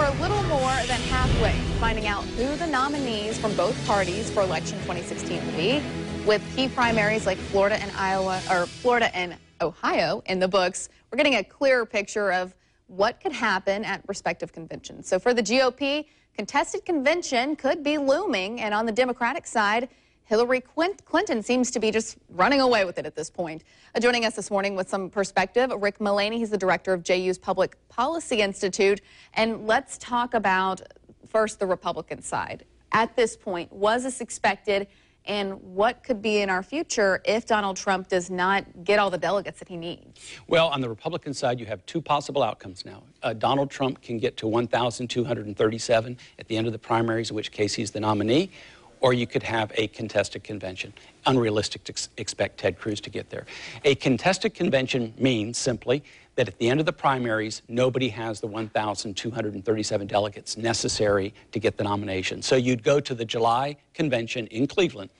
a little more than halfway finding out who the nominees from both parties for election 2016 will be, with key primaries like Florida and Ohio in the books. We're getting a clearer picture of what could happen at respective conventions. So for the GOP, contested convention could be looming, and on the Democratic side, Hillary Clinton seems to be just running away with it at this point. Joining us this morning with some perspective, Rick Mullaney. He's the director of JU's Public Policy Institute. And let's talk about first the Republican side. At this point, was this expected, and what could be in our future if Donald Trump does not get all the delegates that he needs? Well, on the Republican side, you have two possible outcomes now. Donald Trump can get to 1,237 at the end of the primaries, in which case he's the nominee. Or you could have a contested convention. Unrealistic to expect Ted Cruz to get there. A contested convention means simply that at the end of the primaries, nobody has the 1,237 delegates necessary to get the nomination. So you'd go to the July convention in Cleveland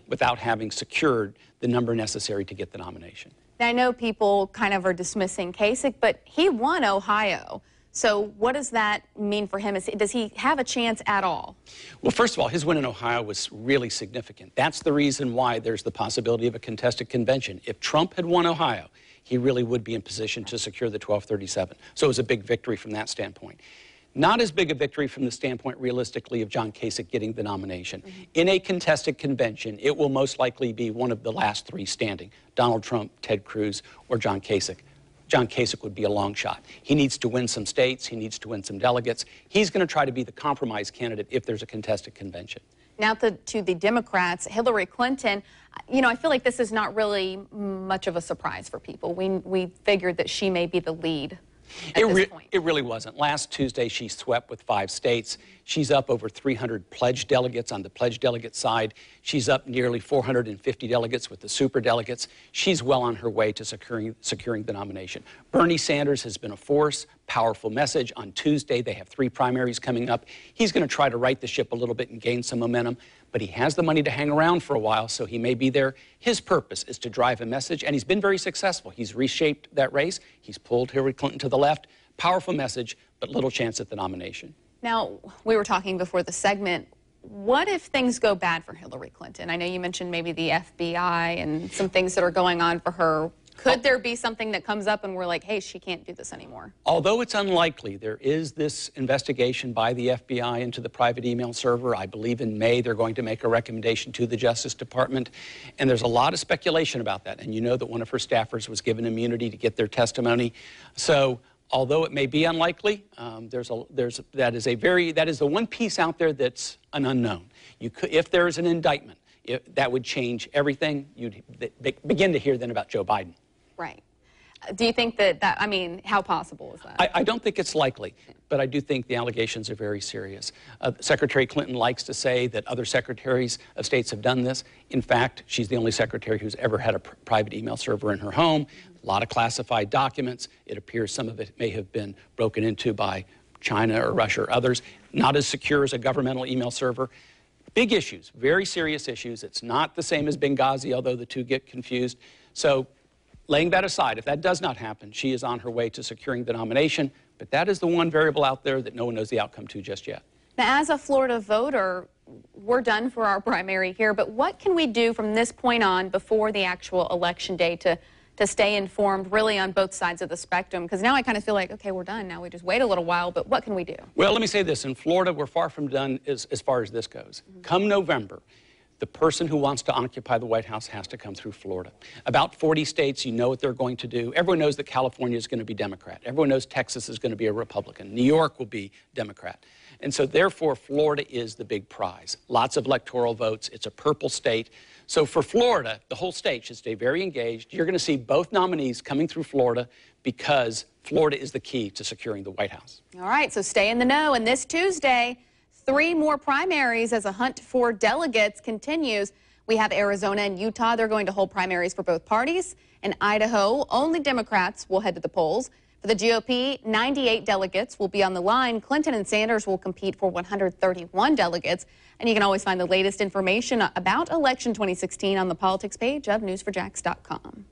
without having secured the number necessary to get the nomination. Now, I know people kind of are dismissing Kasich, but he won Ohio. So what does that mean for him? Does he have a chance at all? Well, first of all, his win in Ohio was really significant. That's the reason why there's the possibility of a contested convention. If Trump had won Ohio, he really would be in position to secure the 1,237. So it was a big victory from that standpoint. Not as big a victory from the standpoint, realistically, of John Kasich getting the nomination. In a contested convention, it will most likely be one of the last three standing: Donald Trump, Ted Cruz, or John Kasich. John Kasich would be a long shot. He needs to win some states. He needs to win some delegates. He's going to try to be the compromise candidate if there's a contested convention. Now to the Democrats, Hillary Clinton, I feel like this is not really much of a surprise for people. We figured that she may be the lead at this point. It really wasn't. Last Tuesday, she swept with 5 states. She's up over 300 pledged delegates on the pledged delegate side. She's up nearly 450 delegates with the super delegates. She's well on her way to securing the nomination. Bernie Sanders has been a force, powerful message. On Tuesday, they have 3 primaries coming up. He's going to try to right the ship a little bit and gain some momentum, but he has the money to hang around for a while, so he may be there. His purpose is to drive a message, and he's been very successful. He's reshaped that race. He's pulled Hillary Clinton to the left. Powerful message, but little chance at the nomination. Now, we were talking before the segment. What if things go bad for Hillary Clinton? I know you mentioned maybe the FBI and some things that are going on for her. Could there be something that comes up and we're like, hey, she can't do this anymore? Although it's unlikely, there is this investigation by the FBI into the private email server. I believe in May they're going to make a recommendation to the Justice Department. And there's a lot of speculation about that. And you know that one of her staffers was given immunity to get their testimony. So although it may be unlikely, that is the one piece out there that's an unknown. If there is an indictment, that would change everything. You'd begin to hear then about Joe Biden. Right. Do you think I mean, how possible is that? I don't think it's likely, but I do think the allegations are very serious. Secretary Clinton likes to say that other secretaries of states have done this. In fact, she's the only secretary who's ever had a private email server in her home. A lot of classified documents. It appears some of it may have been broken into by China or Russia or others. Not as secure as a governmental email server. Big issues, very serious issues. It's not the same as Benghazi, although the two get confused. So laying that aside, if that does not happen, she is on her way to securing the nomination. But that is the one variable out there that no one knows the outcome to just yet. Now, as a Florida voter, we're done for our primary here. But what can we do from this point on before the actual election day to stay informed really on both sides of the spectrum? Because now I kind of feel like, okay, we're done. Now we just wait a little while, but what can we do? Well, let me say this. In Florida, we're far from done as far as this goes. Come November, the person who wants to occupy the White House has to come through Florida. About 40 states, you know what they're going to do. Everyone knows that California is going to be Democrat. Everyone knows Texas is going to be a Republican. New York will be Democrat. And so therefore, Florida is the big prize. Lots of electoral votes. It's a purple state. So for Florida, the whole state should stay very engaged. You're going to see both nominees coming through Florida because Florida is the key to securing the White House. All right, so stay in the know. And this Tuesday, 3 more primaries as a hunt for delegates continues. We have Arizona and Utah. They're going to hold primaries for both parties. In Idaho, only Democrats will head to the polls. For the GOP, 98 delegates will be on the line. Clinton and Sanders will compete for 131 delegates. And you can always find the latest information about election 2016 on the politics page of news4jax.com.